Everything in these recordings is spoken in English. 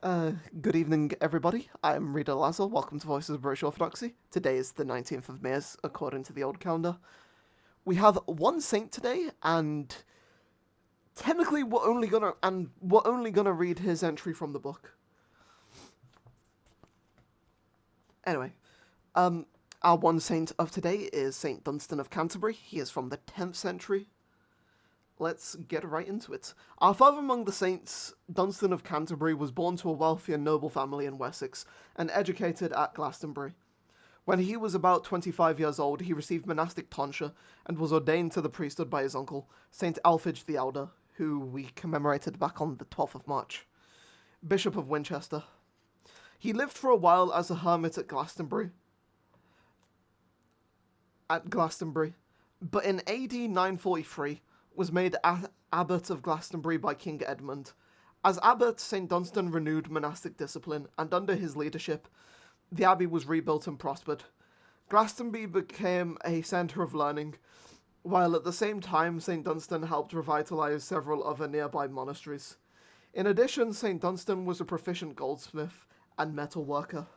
Good evening, everybody. I'm Rita Lazo. Welcome to Voices of British Orthodoxy. Today is the 19th of May, according to the old calendar. We have one saint today, and technically we're only gonna read his entry from the book. Anyway, our one saint of today is Saint Dunstan of Canterbury. He is from the 10th century. Let's get right into it. Our father among the saints, Dunstan of Canterbury, was born to a wealthy and noble family in Wessex and educated at Glastonbury. When he was about 25 years old, he received monastic tonsure and was ordained to the priesthood by his uncle, Saint Alphege the Elder, who we commemorated back on the 12th of March, Bishop of Winchester. He lived for a while as a hermit at Glastonbury, but in AD 943, was made abbot of Glastonbury by King Edmund. As abbot, St. Dunstan renewed monastic discipline, and under his leadership, the abbey was rebuilt and prospered. Glastonbury became a centre of learning, while at the same time St. Dunstan helped revitalise several other nearby monasteries. In addition, St. Dunstan was a proficient goldsmith and metal worker.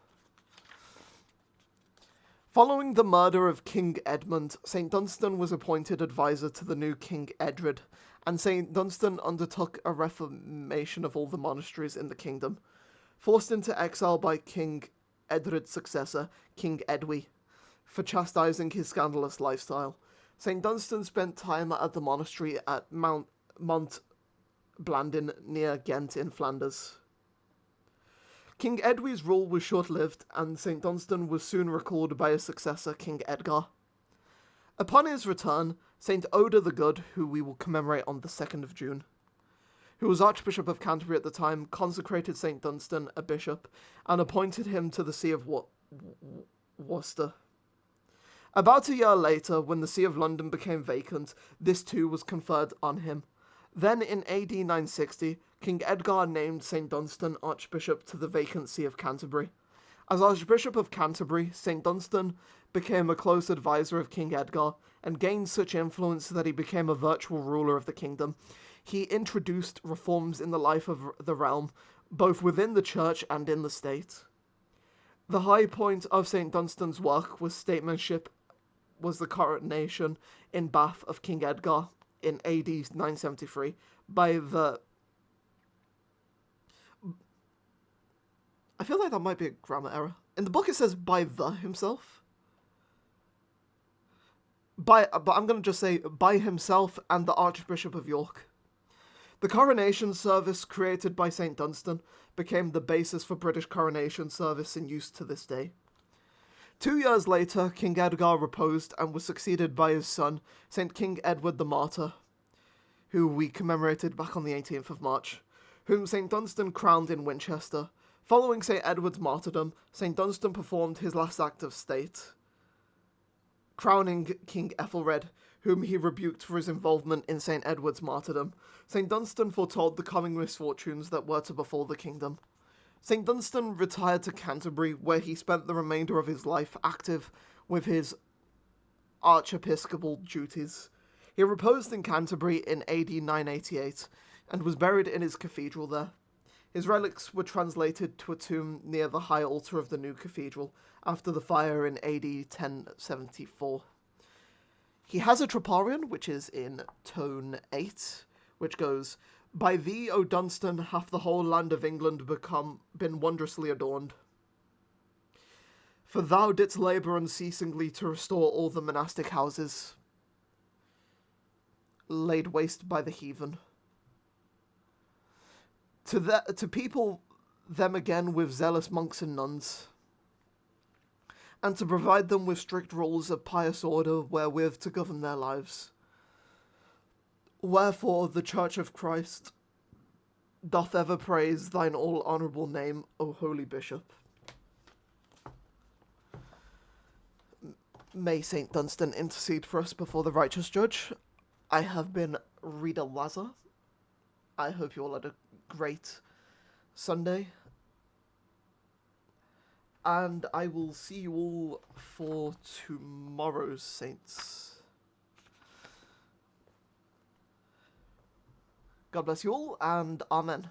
Following the murder of King Edmund, St. Dunstan was appointed advisor to the new King Edred, and St. Dunstan undertook a reformation of all the monasteries in the kingdom. Forced into exile by King Edred's successor, King Edwy, for chastising his scandalous lifestyle, St. Dunstan spent time at the monastery at Mont Blandin near Ghent in Flanders. King Edwy's rule was short-lived, and St. Dunstan was soon recalled by his successor, King Edgar. Upon his return, St. Oda the Good, who we will commemorate on the 2nd of June, who was Archbishop of Canterbury at the time, consecrated St. Dunstan a bishop and appointed him to the See of Worcester. About a year later, when the See of London became vacant, this too was conferred on him. Then, in AD 960, King Edgar named St. Dunstan Archbishop to the vacant See of Canterbury. As Archbishop of Canterbury, St. Dunstan became a close advisor of King Edgar and gained such influence that he became a virtual ruler of the kingdom. He introduced reforms in the life of the realm, both within the church and in the state. The high point of St. Dunstan's work was the coronation in Bath of King Edgar in AD 973 by the... I feel like that might be a grammar error. In the book it says by the himself. But I'm going to just say by himself and the Archbishop of York. The coronation service created by St. Dunstan became the basis for British coronation service in use to this day. 2 years later, King Edgar reposed and was succeeded by his son, St. King Edward the Martyr, who we commemorated back on the 18th of March, whom St. Dunstan crowned in Winchester. Following St. Edward's martyrdom, St. Dunstan performed his last act of state, crowning King Ethelred, whom he rebuked for his involvement in St. Edward's martyrdom. St. Dunstan foretold the coming misfortunes that were to befall the kingdom. St. Dunstan retired to Canterbury, where he spent the remainder of his life active with his archiepiscopal duties. He reposed in Canterbury in AD 988 and was buried in his cathedral there. His relics were translated to a tomb near the high altar of the new cathedral after the fire in AD 1074. He has a Troparion, which is in tone 8, which goes, "By thee, O Dunstan, hath the whole land of England been wondrously adorned. For thou didst labour unceasingly to restore all the monastic houses laid waste by the heathen. To people them again with zealous monks and nuns, and to provide them with strict rules of pious order wherewith to govern their lives. Wherefore the Church of Christ doth ever praise thine all honourable name, O holy Bishop. May St. Dunstan intercede for us before the righteous judge. I have been Rita Laza. I hope you all had a great Sunday. And I will see you all for tomorrow's Saints. God bless you all, and Amen.